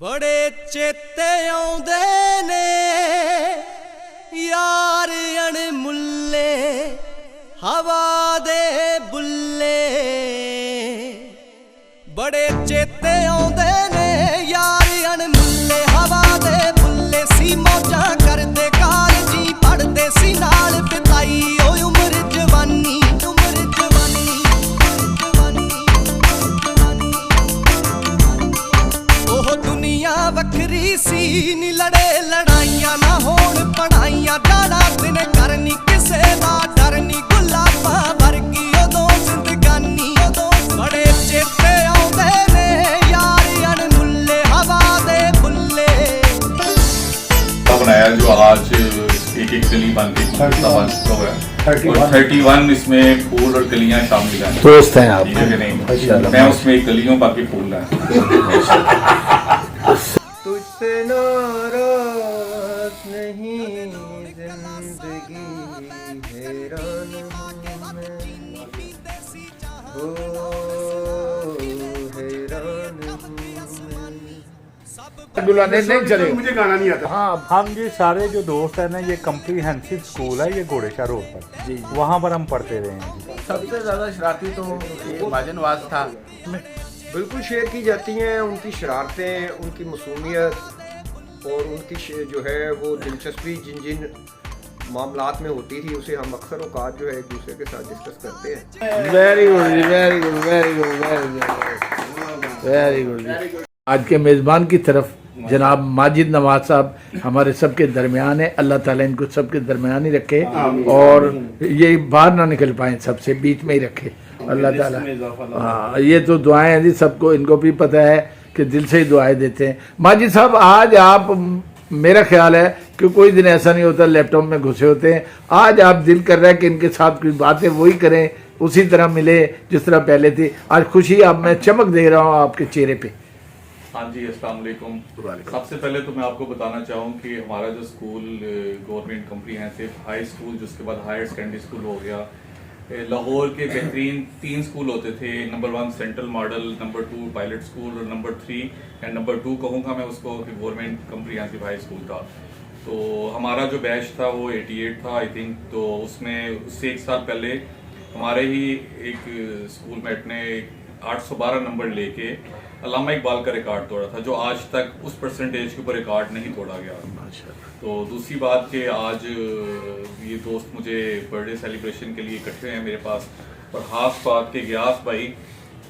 ਬੜੇ ਚੇਤੇ ਆਉਂਦੇ ਨੇ ਯਾਰ ਅਣਮੁੱਲੇ ਹਵਾ ਦੇ ਬੁੱਲੇ ਬੜੇ ਚੇਤੇ ਆਉਂਦੇ ਨੇ ਯਾਰ ਅਣਮੁੱਲੇ ਹਵਾ ਦੇ ਬੁੱਲੇ ਸੀ ਮੌਜਾਂ ਕਰਦੇ ਕਾਲਜੀ ਪੜਦੇ ਸੀ ਨਾਲ ਬਿਤਾਈ ਓ ਉਮਰ ਜਵਾਨੀ वखरी सी नी लड़े लड़ाइया ना होण पढ़ाइया डाड़ा दिन करनी किसे दा डर नी गुलाबा वर्गी उदों जिंदगानी बड़े चेते आउंदे ने यार अणमुल्ले हवा दे बुल्ले बनाया जो आज एक गली बन के बन चुका हुआ है और 31 इसमें फूल और कलियां शामिल हैं। दोस्त हैं आप? नहीं, मैं उसमें एक कली हूँ, बाकी फूल है। तुझसे नाराज नहीं जिंदगी हैरान हूँ मैं हैरान नहीं चले। मुझे गाना नहीं आता। हाँ, हम ये सारे जो दोस्त हैं ना, ये कम्प्रीहेंसिव स्कूल है, ये घोड़ेशा रोड पर जी, वहाँ पर हम पढ़ते रहे हैं। सबसे ज़्यादा शरारती तो ये माजनवाज था। बिल्कुल शेयर की जाती हैं उनकी शरारतें, उनकी मासूमियत और उनकी जो है वो दिलचस्पी जिन जिन मामलात में होती थी उसे हम अक्सर औकात जो है एक दूसरे के साथ डिस्कस करते हैं। Very good, very good, very good, very good, very good. आज के मेज़बान की तरफ जनाब माजिद नवाज साहब हमारे सबके दरमियान है। अल्लाह ताला इनको सबके दरमियान ही रखे और ये बाहर ना निकल पाए, सबसे बीच में ही रखे अल्लाह ताला। हाँ, ये तो दुआएं हैं जी सबको, इनको भी पता है कि दिल से ही दुआएं देते हैं। माजिद साहब, आज आप, मेरा ख्याल है कि कोई दिन ऐसा नहीं होता लैपटॉप में घुसे होते हैं, आज आप दिल कर रहा है कि इनके साथ कुछ बातें वही करें, उसी तरह मिले जिस तरह पहले थी। आज खुशी आप, मैं चमक दे रहा हूँ आपके चेहरे पे। हाँ जी, अस्सलाम वालेकुम। सबसे पहले तो मैं आपको बताना चाहूँ कि हमारा जो school government comprehensive high school, जिसके बाद हायर सेकेंडरी स्कूल हो गया, लाहौर के बेहतरीन 3 स्कूल होते थे। Number 1 central model, number 2 pilot school और नंबर 3 एंड नंबर 2 कहूँगा मैं उसको कि गवर्नमेंट कम्प्रीहेंसिव हाई स्कूल था। तो हमारा जो बैच था वो 88 था आई थिंक। तो उसमें उससे 1 साल पहले हमारे ही एक स्कूल मेट ने 812 नंबर लेके अल्लामा इकबाल का रिकॉर्ड तोड़ा था, जो आज तक उस परसेंटेज के ऊपर रिकॉर्ड नहीं तोड़ा गया। तो दूसरी बात कि आज ये दोस्त मुझे बर्थडे सेलिब्रेशन के लिए इकट्ठे हैं मेरे पास, और खास बात के गयास भाई,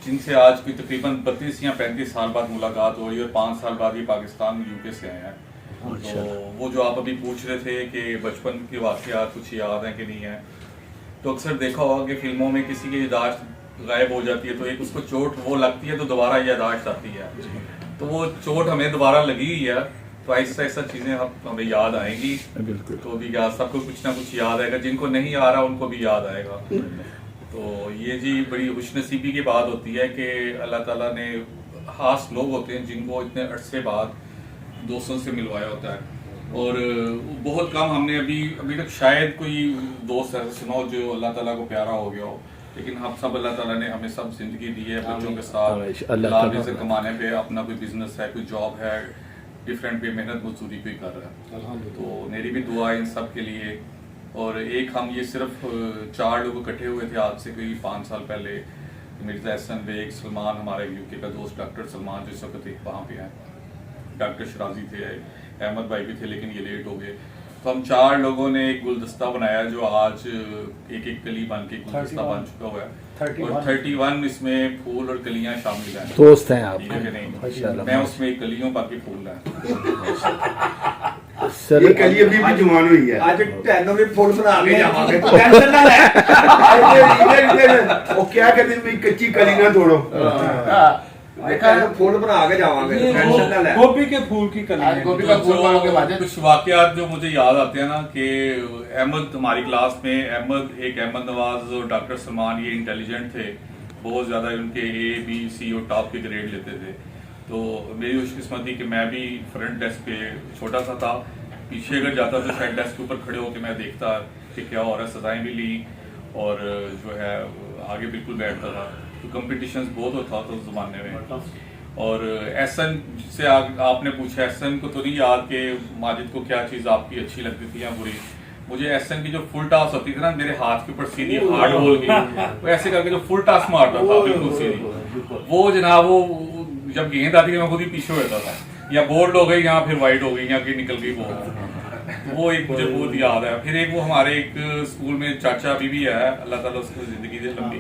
जिनसे आज की तकरीबन 32 या 35 साल बाद मुलाकात हो रही है और 5 साल बाद ये पाकिस्तान यूके से आए हैं। तो वो जो आप अभी पूछ रहे थे कि बचपन के वाक़यात कुछ याद हैं कि नहीं है, तो अक्सर देखा होगा कि फिल्मों में किसी की यादाश्त गायब हो जाती है तो एक उसको चोट वो लगती है तो दोबारा यादाश्त आती है। तो वो चोट हमें दोबारा लगी हुई है, तो ऐसा ऐसा चीज़ें हमें याद आएंगी। तो भी याद, सबको कुछ ना कुछ याद आएगा, जिनको नहीं आ रहा उनको भी याद आएगा। तो ये जी बड़ी खुशनसीबी की बात होती है कि अल्लाह ताला ने खास लोग होते हैं जिनको इतने अरसे बाद दोस्तों से मिलवाया होता है। और बहुत कम हमने अभी तक शायद कोई दोस्त ऐसा सुना हो जो अल्लाह ताला को प्यारा हो गया हो, लेकिन हम सब अल्लाह ताला ने हमें सब जिंदगी दी है बच्चों के साथ, हलाल रिज़्क़ कमाने पे, अपना कोई बिजनेस है, कोई जॉब है, डिफरेंट पे मेहनत मजदूरी कोई कर रहा है। तो मेरी भी दुआ है इन सब के लिए। और एक हम ये सिर्फ 4 लोग इकट्ठे हुए थे आज से कोई 5 साल पहले। मिर्ज़ा एहसन बेग, सलमान, हमारे यूके का दोस्त डॉक्टर सलमान जो इस वक्त वहाँ पे हैं, डॉक्टर शराजी थे, अहमद भाई भी थे लेकिन ये लेट हो गए। तो हम 4 लोगों ने एक गुलदस्ता बनाया जो आज एक कली बन के गुलदस्ता बन चुका हुआ है, और 31 इसमें फूल और कलियां शामिल हैं। दोस्त हैं आप? नहीं, मैं उसमें एक कली हूँ, बाकी फूल हैं। ये कली अभी भी जवान हुई है। आज टैनो में फूल बना के जावांगे, तो टेंशन ना ले। वो क्या कहते हैं, कच्ची कली ना तोड़ो, देखा है, फूल बना के जावांगे, टेंशन ना ले। गोभी के फूल की कली है। गोभी का फूल बना के बाजे। कुछ वाकयात जो मुझे याद आते हैं ना कि अहमद, हमारी क्लास में अहमद नवाज और डॉक्टर सलमान ये इंटेलिजेंट थे बहुत ज़्यादा, उनके A-B-C और टॉप के ग्रेड लेते थे। तो मेरी खुशकिस्मती कि मैं भी फ्रंट डेस्क पे छोटा सा था, पीछे अगर जाता तो शायद डेस्क के ऊपर खड़े होकर मैं देखता कि क्या हो रहा है, सजाएं भी ली और जो है आगे बिल्कुल बैठता था। तो कंपटीशंस बहुत होता था उस ज़माने में। اور احسن سے آپ نے پوچھا، احسن کو تو نہیں یاد کہ ماجد کو کیا چیز آپ کی اچھی لگتی تھی یا بری. مجھے احسن کی جو فل ٹاس ہوتی تھی نا میرے ہاتھ کے اوپر سیدھی ہارڈ بال کی، وہ ایسے کر کے جو فل ٹاس مارتا تھا بالکل سیدھی، وہ جناب وہ جب گیند آتی تھی میں خود ہی پیچھے ہوتا تھا، یا بولڈ ہو گئی یا پھر وائٹ ہو گئی یا کہ نکل گئی بال. وہ ایک مجھے بہت یاد ہے. پھر ایک وہ ہمارے ایک اسکول میں چاچا ابھی بھی ہے، اللہ تعالیٰ اس کو زندگی دے لمبی،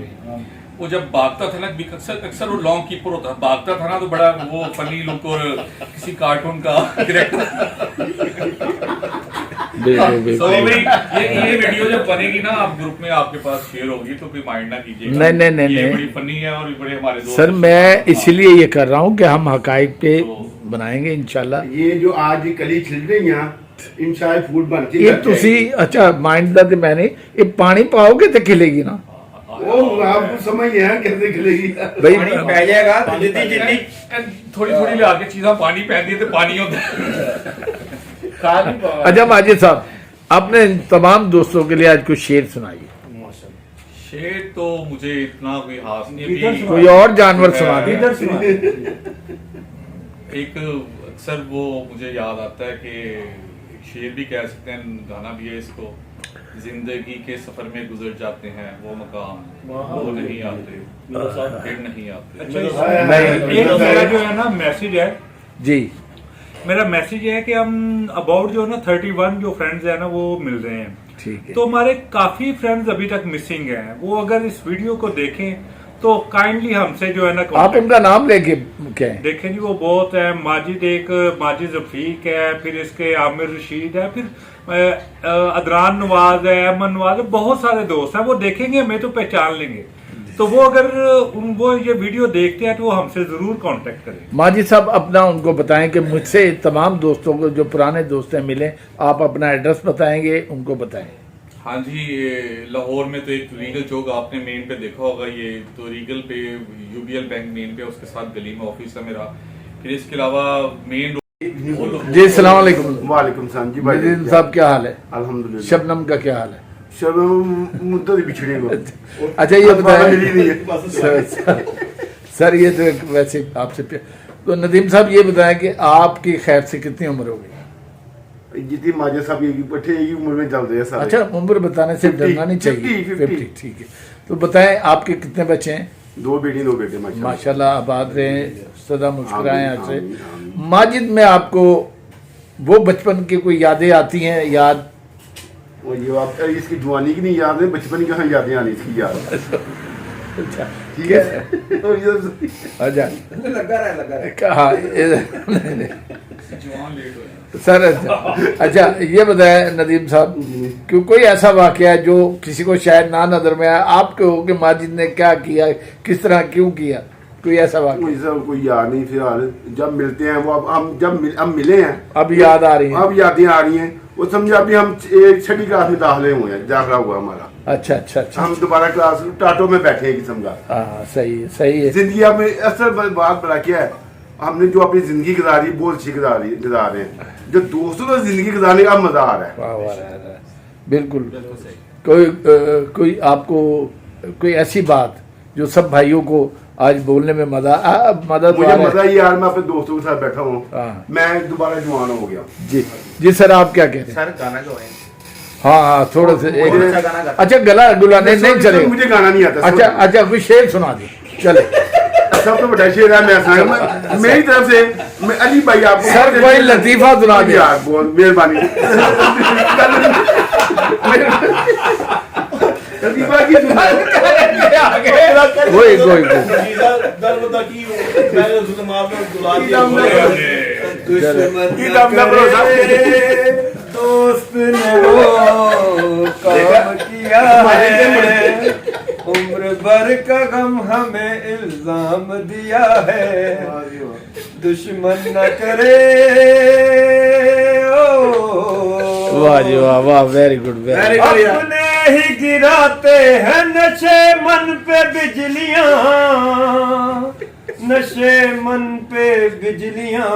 وہ جب بھاگتا تھا نا اکثر وہ لانگ کیپر ہوتا تھا، بھاگتا تھا نا تو بڑا وہ فنی لک اور کسی کارٹون کا کریکٹر. یہ ویڈیو جب بنے گی نا آپ گروپ میں آپ کے پاس شیئر ہوگی تو کوئی مائنڈ نہ کیجیے گا. نہیں یہ بڑی فنی ہے اور بڑے ہمارے دوست. سر میں اسی لیے یہ کر رہا ہوں کہ ہم حقائق پہ بنائیں گے انشاءاللہ. یہ جو آج کلی چھل رہی ہیں انشاءاللہ فوڈ بن کے یہ تسی اچھا مائنڈ دا تے میں نے یہ پانی پاؤ گے تو کھلے گی نا. وہ آپ کو سمجھ ہے کیسے کھلے گی بھائی پہ جائے گا تھوڑی تھوڑی لے آ کے چیزاں پانی پہنتی ہے تو پانی ہوتا ہے. اچھا ماجد صاحب اپنے تمام دوستوں کے لیے آج کچھ شعر سنائیے. شعر تو مجھے اتنا کوئی خاص نہیں ہے. کوئی اور جانور سنا دیں. ایک اکثر وہ مجھے یاد آتا ہے کہ شعر بھی کہہ سکتے ہیں، گانا بھی ہے اس کو، زندگی کے سفر میں گزر جاتے ہیں وہ مقام وہ نہیں آتے پھر نہیں آتے. میرا جو ہے نا میسج ہے، جی میرا میسج یہ ہے کہ ہم اباؤٹ جو ہے نا 31 جو فرینڈز ہیں نا وہ مل رہے ہیں. ٹھیک ہے. تو ہمارے کافی فرینڈز ابھی تک مسنگ ہیں. وہ اگر اس ویڈیو کو دیکھیں تو کائنڈلی ہم سے جو ہے نا آپ ان کا نام لے کے کہیں. دیکھیں جی وہ بہت ہے. ماجد ایک ماجد رفیق ہے، پھر اس کے عامر رشید ہے، پھر ادران نواز ہے، امن نواز ہے، بہت سارے دوست ہیں. وہ دیکھیں گے ہمیں تو پہچان لیں گے. تو وہ اگر وہ یہ ویڈیو دیکھتے ہیں تو وہ ہم سے ضرور کانٹیکٹ کریں. ماجد صاحب اپنا ان کو بتائیں کہ مجھ سے تمام دوستوں کو جو پرانے دوست ہیں ملیں، آپ اپنا ایڈریس بتائیں گے ان کو بتائیں. ہاں جی، لاہور میں تو ایک ریگل چوک آپ نے مین پہ دیکھا ہوگا، یہ تو ریگل پہ UBL بینک مین پہ، اس کے ساتھ گلی میں آفس ہے میرا. پھر اس کے علاوہ مین جی السلام علیکم. وعلیکم السلام جی مجید صاحب کیا حال ہے؟ الحمدللہ. شبنم کا کیا حال ہے؟ شبنم مدت بچھڑے گا. اچھا یہ بتائیں نہیں ہے سر، یہ تو ویسے آپ سے تو ندیم صاحب یہ بتائیں کہ آپ کی خیر سے کتنی عمر ہو گئی؟ جتنی ماجد صاحب یہ پٹھے کی عمر میں چل رہے ہیں سارے. اچھا عمر بتانے سے ڈرنا نہیں چاہیے. 50 ٹھیک ہے. تو بتائیں آپ کے کتنے بچے ہیں؟ 2 بیٹی 2 بیٹے ماشاءاللہ. آباد رہیں، سدا مسکرائیں آپ سے. ماجد میں آپ کو وہ بچپن کی کوئی یادیں آتی ہیں یاد؟ یہ آپ اس کی جوانی کی نہیں یاد ہے، بچپن کی کہاں یادیں آنی اس کی یاد. ٹھیک ہے. کہا سر. اچھا یہ بتائیں ندیم صاحب کہ کوئی ایسا واقعہ ہے جو کسی کو شاید نہ نظر میں آیا آپ کے ہو کہ ماجد نے کیا کیا، کس طرح کیوں کیا، کوئی ایسا واقعہ؟ کوئی یاد نہیں. فی الحال جب ملتے ہیں وہ ہم جب ملے ہیں اب یاد آ رہی ہیں، اب یادیں آ رہی ہیں. وہ سمجھا ابھی ہم 6ٹھی کلاس میں داخلے ہوئے ہیں، داخلہ ہوا ہمارا. اچھا اچھا اچھا. ہم دوبارہ کلاس ٹاٹو میں بیٹھے ہیں قسم کا. ہاں صحیح ہے صحیح ہے. زندگی میں اصل بات بڑا کیا ہے، ہم نے جو اپنی زندگی گزاری بہت اچھی گزار رہے ہیں. جو دوستوں کا زندگی گزارنے کا مزہ آ رہا ہے. بالکل. کوئی آپ کو کوئی ایسی بات جو سب بھائیوں کو آج بولنے میں مزہ مجھے مزہ ہی یار میں اپنے دوستوں کے ساتھ بیٹھا ہوں، میں دوبارہ جوان ہو گیا. جی سر آپ کیا کہہ رہے ہیں؟ سر گانا جو ہے ہاں ہاں تھوڑا سا. اچھا گلا گلا نہیں چلے. مجھے گانا نہیں آتا. اچھا اچھا کوئی شعر سنا دیں چلے. سب تو بڑا شعر ہے میں سنا میری طرف سے. علی بھائی آپ کو سر کوئی لطیفہ سنا دیں. بہت مہربانی. لطیفہ کی دوست نے وہ کام کیا ہے، عمر بھر کا غم ہمیں الزام دیا ہے، دشمن نہ کرے. واہ جی واہ واہ ویری گڈ. اپنے ہی گراتے ہیں نشے من پہ بجلیاں، نشے من پہ بجلیاں.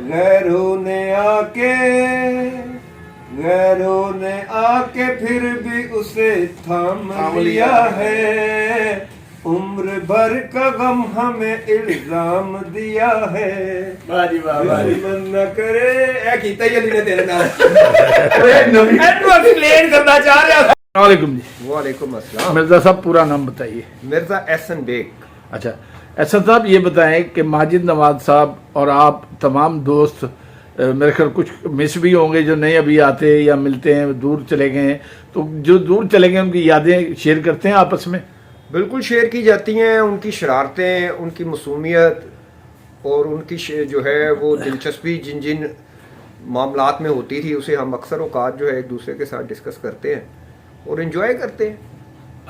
غیروں نے آ کے پھر بھی اسے تھام لیا ہے، उम्र भर का गम हमें इल्जाम दिया है मन न करे ए कीता ही अली ने तेरे नाल एनु एक्सप्लेन करना चाह रहा था। वालेकुम जी। वालेकुम अस्सलाम। मिर्जा साहब पूरा नाम बताइए। मिर्जा एहसन बेग। अच्छा एहसन साहब ये बताएं कि माजिद नवाज साहब और आप तमाम दोस्त मेरे ख्याल कुछ मिस भी होंगे जो नहीं अभी आते या मिलते हैं, दूर चले गए हैं, तो जो दूर चले गए उनकी यादें शेयर करते हैं आपस में? बिल्कुल शेयर की जाती हैं, उनकी शरारतें, उनकी मासूमियत और उनकी जो है वो दिलचस्पी जिन जिन मामलात में होती थी उसे हम अक्सर औकात जो है एक दूसरे के साथ डिस्कस करते हैं और इन्जॉय करते हैं।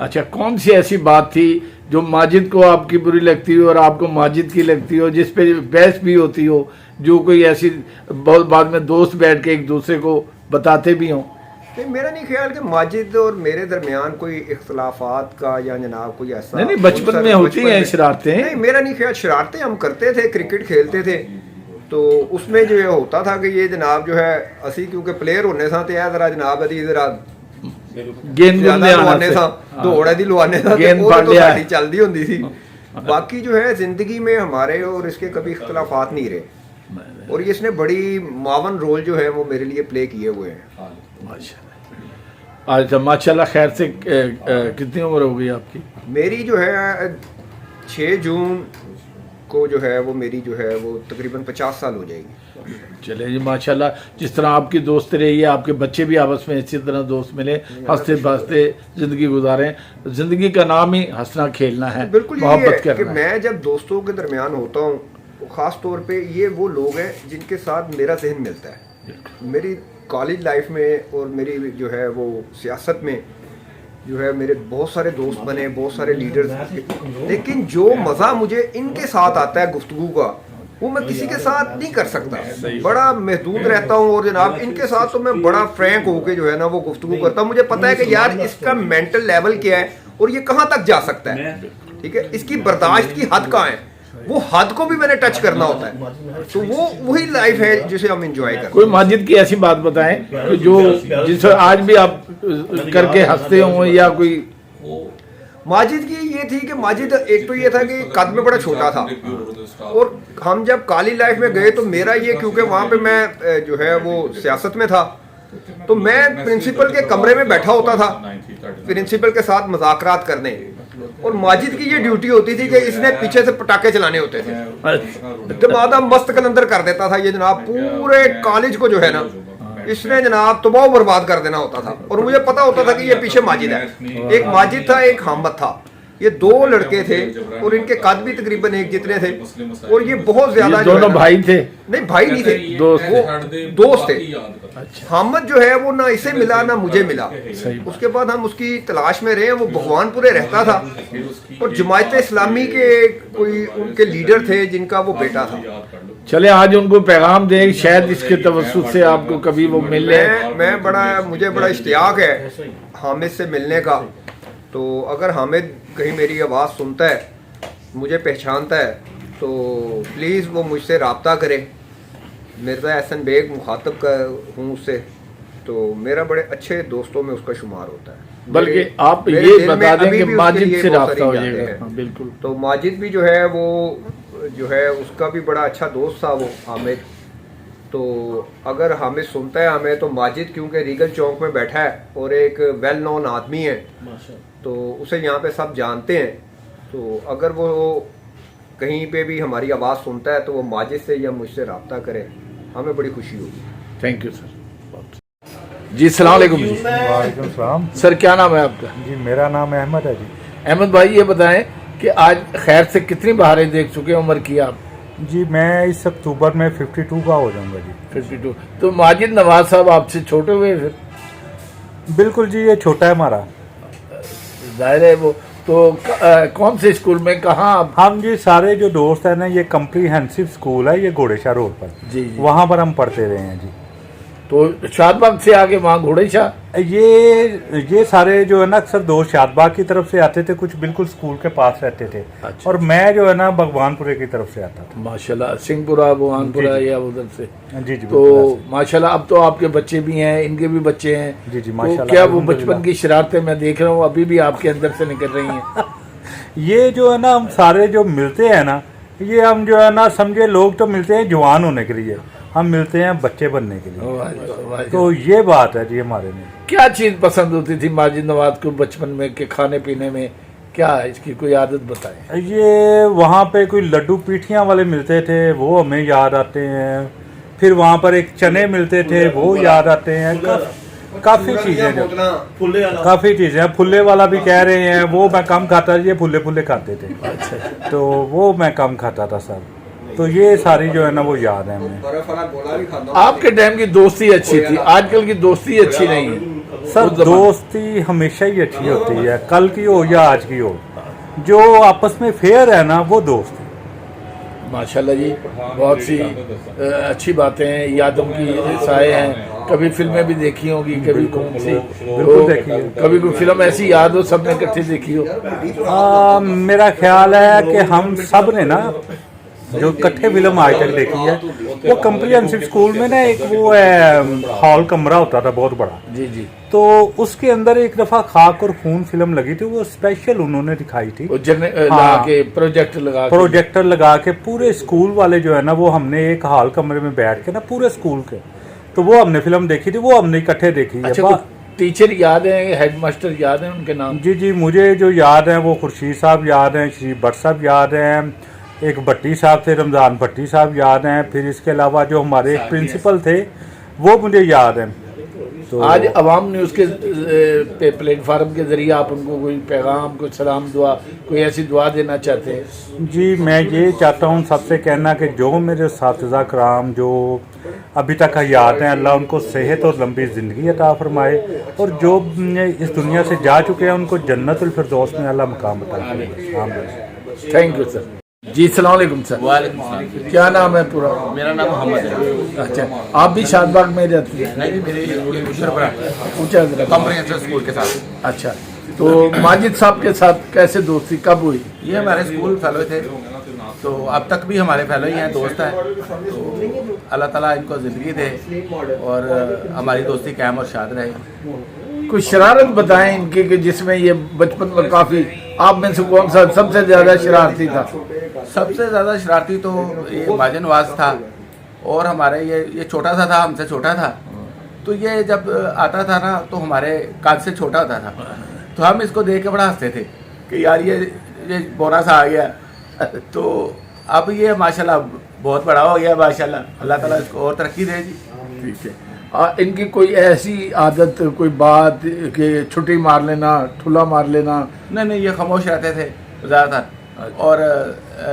अच्छा कौन सी ऐसी बात थी जो माजिद को आपकी बुरी लगती हो और आपको माजिद की लगती हो, जिस पे बहस भी होती हो, जो कोई ऐसी बहुत बाद में दोस्त बैठ के एक दूसरे को बताते भी हों? नहीं, मेरा नहीं ख्याल कि माजिद और मेरे दरमियान कोई इख्तलाफात का या जनाब कोई ऐसा नहीं बचपन में होती हैं शरारतें। नहीं मेरा नहीं ख्याल, शरारतें हम करते थे, क्रिकेट खेलते थे तो उसमें जो ये होता था कि ये जनाब जो है असी क्योंकि प्लेयर होने सा ते जरा जनाब अदी जरा गेंद लवाने सा दौड़ा दी लवाने सा गेंद वो फाड़ तो लिया साडी चलदी हुंदी सी। बाकी जो है जिंदगी में हमारे और इसके कभी इख्तलाफात नहीं रहे और ये इसने बड़ी मावन रोल जो है वो मेरे लिए प्ले किए हुए हैं। माशाल्लाह। अच्छा माशाल्लाह। खैर से कितनी उम्र हो गई आपकी? मेरी जो है 6 जून को जो है वो मेरी जो है वो तकरीबन 50 साल हो जाएगी। चले जी माशाल्लाह। जिस तरह आपकी दोस्त रही है, आपके बच्चे भी आपस में इसी तरह दोस्त मिले, हंसते बसते जिंदगी गुजारें। जिंदगी का नाम ही हंसना खेलना है, बिल्कुल मोहब्बत कि करना है। मैं जब दोस्तों के दरमियान होता हूँ ख़ास तौर पे ये वो लोग हैं जिनके साथ मेरा जहन मिलता है। मेरी कॉलेज लाइफ में और मेरी जो है वो सियासत में जो है मेरे बहुत सारे दोस्त बने, बहुत सारे लीडर्स, लेकिन जो मज़ा मुझे इनके साथ आता है गुफ्तगू का वो मैं किसी के साथ नहीं कर सकता। बड़ा महदूद रहता हूँ और जनाब इनके साथ तो मैं बड़ा फ्रैंक होके जो है ना वो गुफ्तगू करता हूँ। मुझे पता है कि यार इसका मेंटल लेवल क्या है और ये कहाँ तक जा सकता है, ठीक है, इसकी बर्दाश्त की हद कहाँ है, वो हद को भी मैंने टच करना होता है। तो वो वही लाइफ है जिसे हम एंजॉय करते हैं। कोई माजिद की ऐसी बात बताएं कि जो जिसे आज भी आप करके हंसते हो, या कोई? माजिद की ये थी कि माजिद एक तो ये था कि कद में बड़ा छोटा था और हम जब कॉलेज लाइफ में गए तो मेरा ये क्योंकि वहाँ पे मैं जो है वो सियासत में था तो मैं प्रिंसिपल के कमरे में बैठा होता था प्रिंसिपल के साथ मुज़ाकरात करने और माजिद की ये ड्यूटी होती थी कि इसने पीछे से पटाखे चलाने होते थे। दिमाग मस्त कलंदर कर देता था ये जनाब, पूरे कॉलेज को जो है ना इसने जनाब तबाह बर्बाद कर देना होता था और मुझे पता होता था कि ये पीछे माजिद है। एक माजिद था, एक हामद था, ये 2 लड़के थे और इनके कद भी तकरीबन एक जितने थे और ये बहुत ज्यादा दोनों भाई थे? नहीं भाई नहीं थे, दोस्त थे। हामद जो है वो ना इसे मिला ना मुझे मिला। उसके बाद हम उसकी तलाश में रहे। वो भगवानपुरे रहता था और जमायत इस्लामी के कोई उनके लीडर थे जिनका वो बेटा था। चले आज उनको पैगाम दे, शायद इसके तवस्सुत से आपको कभी वो मिले। मुझे बड़ा इश्तियाक है हामिद से मिलने का। तो अगर हामिद कहीं मेरी आवाज़ सुनता है, मुझे पहचानता है तो प्लीज़ वो मुझसे रब्ता करे। मिर्ज़ा एहसन बेग मुखातब का हूँ उससे, तो मेरा बड़े अच्छे दोस्तों में उसका शुमार होता है। बल्कि आप ये बता दें कि माजिद से रब्ता हो जाएगा। बिल्कुल। तो माजिद भी जो है वो जो है उसका भी बड़ा अच्छा दोस्त था वो हामिद। तो अगर हामिद सुनता है हमें तो माजिद क्योंकि रीगल चौक में बैठा है और एक वेल नोन आदमी है तो उसे यहाँ पे सब जानते हैं। तो अगर वो कहीं पे भी हमारी आवाज़ सुनता है तो वो माजिद से या मुझसे रब्ता करे, हमें बड़ी खुशी होगी। Thank you sir. जी अस्सलाम वालेकुम जी। वालेकुम सलाम। सर क्या नाम है आपका? जी मेरा नाम अहमद है जी। अहमद भाई ये बताएं कि आज खैर से कितनी बहारें देख चुके हैं, उम्र की आप? जी मैं इस अक्टूबर में 52 का हो जाऊंगा जी। 52। तो माजिद नवाज साहब आपसे छोटे हुए फिर? बिल्कुल जी, ये छोटा है हमारा। जाहिर है वो तो कौन से स्कूल में, कहाँ? हम जी सारे जो दोस्त हैं ना, ये कम्प्रीहेंसिव स्कूल है, ये घोड़ेशाह रोड पर जी। वहाँ पर हम पढ़ते रहे हैं जी। तो शादबाग से आगे वहाँ घोड़ेशाह? ये सारे जो है ना अक्सर दोस्त शादबाग की तरफ से आते थे, कुछ बिल्कुल स्कूल के पास रहते थे। अच्छा। और मैं जो है ना भगवानपुरे की तरफ से आता था। माशाल्लाह। सिंहपुरा भगवानपुरा या उधर से? जी जी। तो माशाल्लाह अब तो आपके बच्चे भी हैं, इनके भी बच्चे हैं। जी जी तो माशाल्लाह। क्या वो बचपन की शरारतें मैं देख रहा हूँ अभी भी आपके अंदर से निकल रही हैं? ये जो है ना हम सारे जो मिलते हैं ना, ये हम जो है ना समझे लोग तो मिलते हैं जवान होने के लिए, हम मिलते हैं बच्चे बनने के लिए। तो ये बात है जी हमारे में। क्या चीज पसंद होती थी माजिद नवाज को बचपन में के खाने पीने में, क्या है इसकी कोई आदत बताएं? ये वहाँ पे कोई लड्डू पीठियाँ वाले मिलते थे, वो हमें याद आते हैं। फिर वहाँ पर एक चने मिलते थे, वो याद आते हैं। काफ़ी चीज़ें जो काफ़ी चीज़ें हैं। फुल्ले वाला भी कह रहे हैं, वो मैं कम खाता था, ये फुल्ले फुल्ले खाते थे। अच्छा। तो वो मैं कम खाता था सर। तो ये सारी जो है ना वो याद है हमें। आपके टाइम की दोस्ती अच्छी थी, आजकल की दोस्ती अच्छी नहीं है सर। दोस्ती हमेशा ही अच्छी होती है, कल की हो या आज की हो। जो आपस में फेयर है ना वो दोस्त है। माशाल्लाह जी, बहुत सी अच्छी बातें हैं, यादों की साए हैं। कभी फिल्में भी देखी होगी, कभी कौन सी कभी कोई फिल्म ऐसी याद हो सबने इकट्ठे देखी हो? मेरा ख्याल है कि हम सब ने ना जो इकट्ठे फिल्म आज तक देखी है, वो कम्प्रिहेंसिव स्कूल में ना एक वो हॉल कमरा होता था बहुत बड़ा जी जी। तो उसके अंदर एक दफा खाक और खून फिल्म लगी थी, वो स्पेशल उन्होंने दिखाई थी। प्रोजेक्टर लगा के पूरे स्कूल वाले जो है ना वो हमने एक हॉल कमरे में बैठ के ना पूरे स्कूल के, तो वो हमने फिल्म देखी थी, वो हमने इकट्ठे देखी है। अच्छा, टीचर याद है, हेडमास्टर याद है उनके नाम? जी जी, मुझे जो याद है वो खुर्शीद साहब याद हैं, श्री भट्ट साहब याद हैं, एक भट्टी साहब थे, रमज़ान भट्टी साहब याद हैं। फिर इसके अलावा जो हमारे एक प्रिंसिपल थे वो मुझे याद हैं। तो आज अवाम न्यूज़ के प्लेटफार्म के जरिए आप उनको कोई पैगाम, कोई सलाम दुआ, कोई ऐसी दुआ देना चाहते हैं? जी, मैं ये चाहता हूँ सबसे कहना कि जो मेरे उस्ताद कराम जो अभी तक हयात हैं, अल्लाह उनको सेहत और लंबी ज़िंदगी अता फरमाए, और जो इस दुनिया से जा चुके हैं उनको जन्नतुल फिरदौस में अल्लाह मकाम अता फरमाए। Thank you sir. जी अस्सलाम वालेकुम सर। वालेकुम सलाम। क्या नाम है पूरा? मेरा नाम मोहम्मद है। अच्छा, आप भी शादबाग में रहते हैं? नहीं, मेरे ऊंचा कॉम्प्रिहेंसिव स्कूल के साथ। अच्छा, तो माजिद साहब के साथ कैसे दोस्ती कब हुई? ये हमारे स्कूल फेलो थे, तो अब तक भी हमारे फेलो ही हैं, दोस्त हैं। तो अल्लाह ताला इनको ज़िंदगी दे और हमारी दोस्ती कायम और शाद रहे। कुछ शरारत बताएं इनकी कि जिसमें ये बचपन में काफ़ी, आप में से कौन सा सबसे ज़्यादा शरारती था? सबसे ज़्यादा शरारती तो ये माजिद नवाज था, और हमारे ये छोटा सा था, हमसे छोटा था। तो ये जब आता था ना तो हमारे काज से छोटा होता था, तो हम इसको देख के बड़ा हंसते थे कि यार ये बोरा सा आ गया। तो अब ये माशाल्लाह बहुत बड़ा हो गया माशाल्लाह, अल्लाह ताला इसको और तरक्की दे जी। ठीक है। इनकी कोई ऐसी आदत, कोई बात कि छुट्टी मार लेना, ठुला मार लेना? नहीं, ये खामोश रहते थे ज़्यादातर, और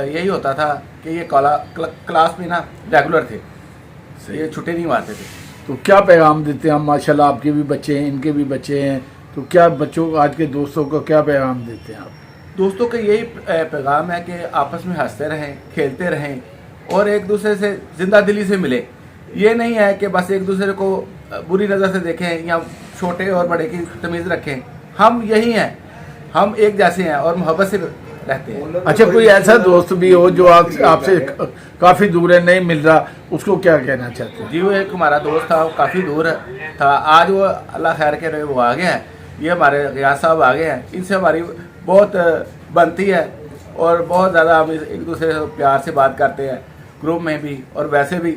यही होता था कि ये क्लास में ना रेगुलर थे, ये छुट्टी नहीं मारते थे। तो क्या पैगाम देते हैं? माशाल्लाह आपके भी बच्चे हैं, इनके भी बच्चे हैं, तो क्या बच्चों को, आज के दोस्तों को क्या पैगाम देते हैं आप? दोस्तों का यही पैगाम है कि आपस में हंसते रहें, खेलते रहें, और एक दूसरे से जिंदा दिली से मिले। ये नहीं है कि बस एक दूसरे को बुरी नज़र से देखें या छोटे और बड़े की तमीज़ रखें। हम यही हैं, हम एक जैसे हैं और मोहब्बत से रहते हैं। अच्छा, कोई ऐसा दोस्त भी हो जो आपसे काफ़ी दूर है, नहीं मिल रहा, उसको क्या कहना चाहते हैं? जी, वो एक हमारा दोस्त था, वो काफ़ी दूर था, आज वो अल्लाह खैर के रहे वो आ गया है। ये हमारे गियास साहब आ गए हैं, इनसे हमारी बहुत बनती है और बहुत ज़्यादा हम एक दूसरे से प्यार से बात करते हैं, ग्रुप में भी और वैसे भी।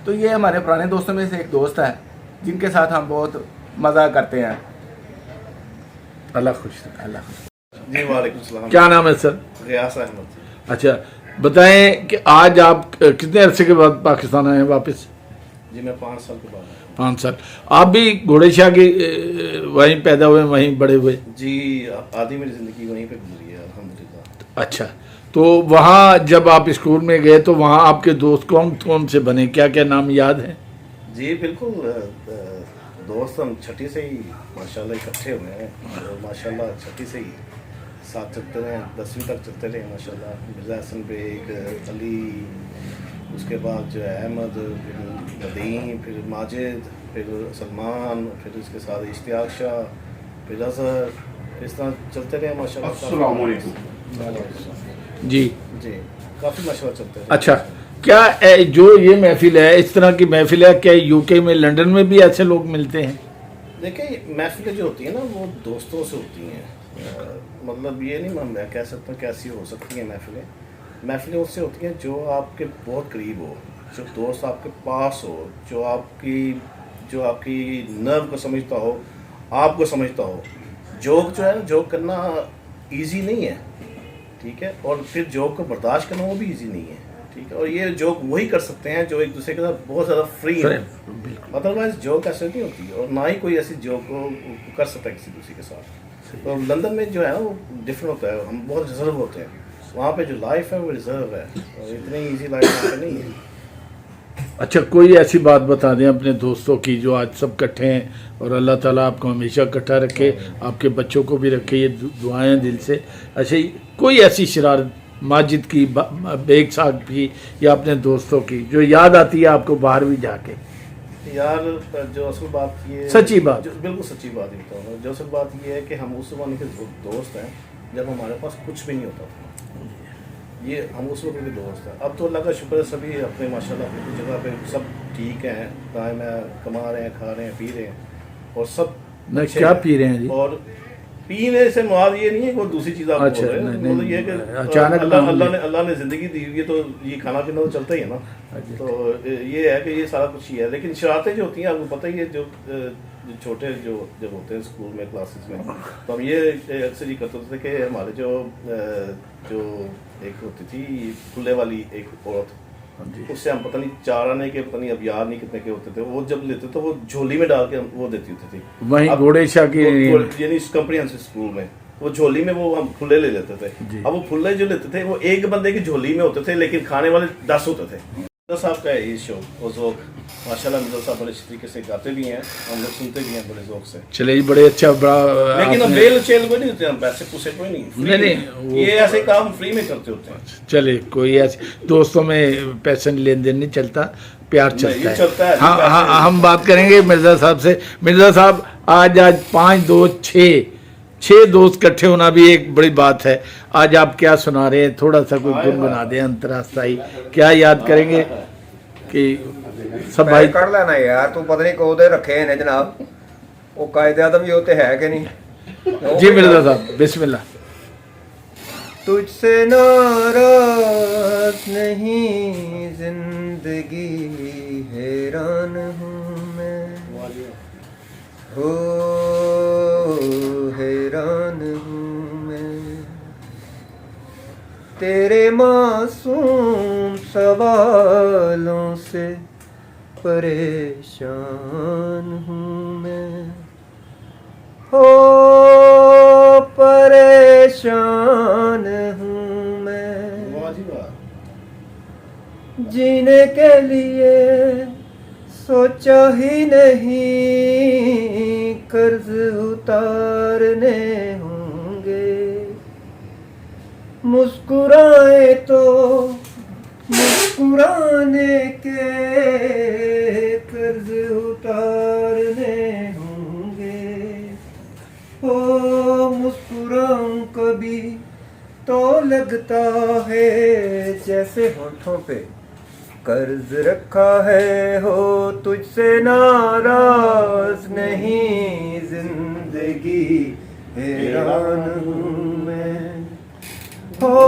तो ये हमारे पुराने दोस्तों में से एक दोस्त है जिनके साथ हम बहुत मज़ा करते हैं। अल्लाह खुश रखे। अल्लाह खुश। जी वालेकुम सलाम। क्या नाम है सर? गियास अहमद। अच्छा, बताएं कि आज आप कितने अरसे के बाद पाकिस्तान आए हैं वापस? जी, मैं 5 साल के बाद आया। 5 साल। आप भी घोड़े शाह के वहीं पैदा हुए, वहीं बड़े हुए? जी, आधी मेरी ज़िंदगी वहीं पे गुजरी है अल्हम्दुलिल्लाह। अच्छा, तो वहाँ जब आप स्कूल में गए तो वहाँ आपके दोस्त कौन कौन से बने, क्या क्या नाम याद है? जी बिल्कुल, दोस्त हम छठी से ही माशाल्लाह इकट्ठे हुए हैं, और माशाल्लाह छठी से ही साथ चलते रहे, 10वीं तक चलते रहे माशाल्लाह। मिर्ज़ा हसन बेग, अली, उसके बाद जो है अहमद, फिर नदीम, फिर माजिद, फिर सलमान, फिर उसके साथ इश्तियाक शाह, फिर अजहर, इस तरह चलते रहे माशाल्लाह। अस्सलाम वालेकुम। जी जी, काफ़ी माशाल्लाह चलते रहे। अच्छा, क्या जो ये महफिल है, इस तरह की महफिल है, क्या यूके में, लंदन में भी ऐसे लोग मिलते हैं? देखिए, महफिलें जो होती हैं ना वो दोस्तों से होती हैं। मतलब ये नहीं मैं कह सकता कैसी हो सकती हैं महफिलें उससे होती हैं जो आपके बहुत करीब हो, जो दोस्त आपके पास हो, जो आपकी नर्व को समझता हो, आपको समझता हो। जोक जो है ना, जोक करना इजी नहीं है, ठीक है, और फिर जोक को बर्दाश्त करना वो भी इजी नहीं है, ठीक है। और ये जोक वही कर सकते हैं जो एक दूसरे के साथ बहुत ज़्यादा फ्री है, अदरवाइज जोक ऐसे नहीं होती और ना ही कोई ऐसी जोक कर सकता है किसी दूसरे के साथ। तो लंदन में जो है ना वो डिफरेंट होता है, हम बहुत रिजर्व होते हैं, वहाँ पे जो लाइफ है वो रिजर्व है और इतनी ईजी लाइफ यहाँ पे नहीं है। अच्छा, कोई ऐसी बात बता दें अपने दोस्तों की जो आज सब इकट्ठे हैं, और अल्लाह ताला आपको हमेशा इकट्ठा रखे, आपके बच्चों को भी रखे, ये दुआएं दिल से। अच्छा, कोई ऐसी शरारत माजिद की, बेग साहब की या अपने दोस्तों की जो याद आती है आपको बाहर भी जाके? यार जो असल बात ये सच्ची बात, बिल्कुल सच्ची बात ही बताऊँ, जो असल बात ये है कि हम उस ज़माने के दोस्त हैं जब हमारे पास कुछ भी नहीं होता था, ये हम उस वक्त के दोस्त हैं। अब तो अल्लाह का शुक्र है सभी अपने माशाल्लाह अपनी जगह पे सब ठीक हैं, दाएँ में कमा रहे हैं, खा रहे हैं, पी रहे हैं और सब क्या पी रहे हैं जी? और पीने से मुराद ये नहीं है कोई दूसरी चीज़ आप अच्छा, बोल रहे हैं, मतलब ये कि अचानक अल्लाह ने ज़िंदगी दी हुई है तो ये खाना पीना तो चलता ही है ना, तो ये है कि ये सारा कुछ ही है। लेकिन शरारतें जो होती हैं आपको पता ही है, जो छोटे जो जब होते हैं स्कूल में क्लासेस में, तो हम ये अक्सर ये करते थे कि हमारे जो एक होती थी खुले वाली एक औरत, उससे हम पता नहीं 4 आने के पता नहीं अब याद नहीं कितने के होते थे, वो जब लेते तो वो झोली में डाल के वो देती होती थी। वहीं घोड़ेशा की यानी कॉम्प्रिहेंसिव स्कूल में वो झोली में वो हम फुल्ले ले लेते थे। अब वो फुल्ले जो लेते थे वो एक बंदे की झोली में होते थे, लेकिन खाने वाले 10 होते थे। साहब का है ये शो और ज़ोक, माशाल्लाह मिर्ज़ा साहब बड़े अच्छे तरीके से गाते भी हैं, हम लोग सुनते भी हैं बड़े ज़ोक से। चले जी, बड़े अच्छा, बड़ा। लेकिन हम बेल चेल कोई नहीं होते, हम पैसे पूसे कोई नहीं, ये ऐसे काम फ्री में करते होते हैं। चले, कोई ऐसे दोस्तों में पैसे लेन देन नहीं चलता, प्यार चलता है। हाँ, हम बात करेंगे मिर्ज़ा साहब से। मिर्ज़ा साहब, आज 5, 2, 6 दोस्त इकट्ठे होना भी एक बड़ी बात है। आज आप क्या सुना रहे हैं? थोड़ा सा कोई गुनगुना दें अंतरराष्ट्रीय, क्या याद करेंगे कि सब भाई कर लेना यार, तू पता नहीं कौदे रखे हैं जनाब, वो कायदे आदम ये होते है कि नहीं? जी मिर्ज़ा साहब, बिस्मिल्लाह। तुझसे नाराज नहीं जिंदगी, हैरान हूँ मैं, हो हैरान हूँ मैं, तेरे मासूम सवालों से परेशान हूँ मैं, हो परेशान हूँ मैं, जीने के लिए सोचा ही नहीं, कर्ज उतारने होंगे, मुस्कुराए तो मुस्कुराने के कर्ज उतारने होंगे, हो मुस्कुराऊं कभी तो लगता है जैसे होठों पे कर्ज रखा है, हो तुझसे नाराज नहीं जिंदगी, हैरान हूँ मैं, हो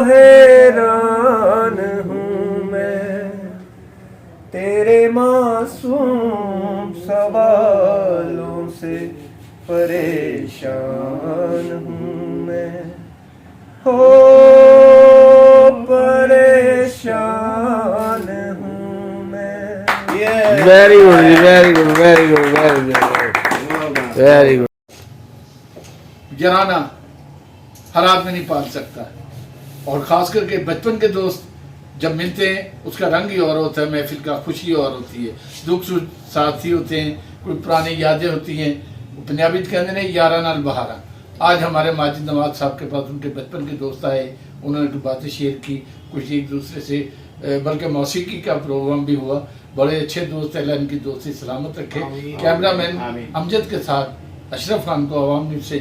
हैरान हूँ मैं, तेरे मासूम सवालों से परेशान हूँ मैं, हो परेशान हूँ मैं। Very good, very good, very good, very good, very good. जनाना हर आदमी नहीं पाल सकता, और खास करके बचपन के दोस्त जब मिलते हैं उसका रंग ही और होता है, महफिल का खुशी और होती है, दुख सुख साथी होते हैं, कोई पुरानी यादें होती हैं। पंजाबी कहते हैं यारा नाल बहारा। आज हमारे माजिद नवाज साहब के पास उनके बचपन के दोस्त आए, उन्होंने कुछ बातें शेयर की, कुछ एक दूसरे से, बल्कि मौसीकी का प्रोग्राम भी हुआ। बड़े अच्छे दोस्त, अल्लाह इनकी दोस्ती सलामत रखे। कैमरामैन अमजद के साथ अशरफ खान को अवाम न्यूज़ से